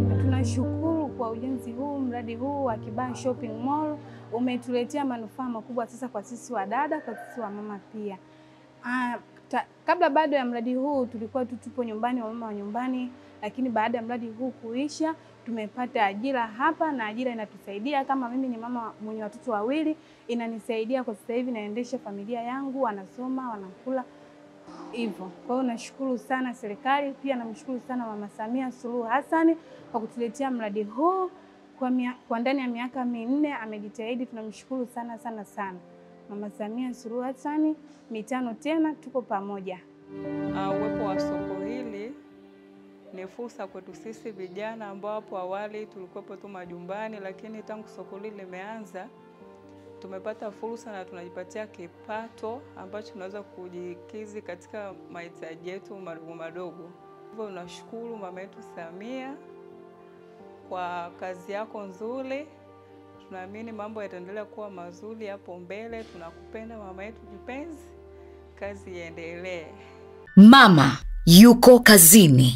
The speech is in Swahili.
Tunashukuru kwa ujenzi huu, mradi huu wa Kibaha Shopping Mall umetuletea manufaa makubwa sasa kwa sisi wadada, kwa sisi wa mama pia. Kabla bado ya mradi huu tulikuwa tupo nyumbani, wamama wa nyumbani, lakini baada ya mradi huu kuisha tumepata ajira hapa, na ajira inatusaidia. Kama mimi ni mama mwenye watoto wawili, inanisaidia kwa sasa hivi naendesha familia yangu, wanasoma, wanakula hivyo. Kwa hiyo nashukuru sana serikali, pia namshukuru sana Mama Samia Suluhu Hassan kwa kutuletea mradi huu kwa ndani ya miaka 4 amejitahidi. Tunamshukuru sana sana sana Mama Samia Suluhu Hassan, mitano tena tuko pamoja. Uwepo wa soko hili ni fursa kwetu sisi vijana ambao hapo awali tulikuwa tu majumbani, lakini tangu soko hili limeanza tumepata fursa na tunajipatia kipato ambacho tunaweza kujikizi katika mahitaji yetu madogo madogo. Hivyo tunashukuru mama yetu Samia kwa kazi yako nzuri. Tunaamini mambo yataendelea kuwa mazuri hapo mbele. Tunakupenda mama yetu kipenzi, kazi iendelee. Mama yuko kazini.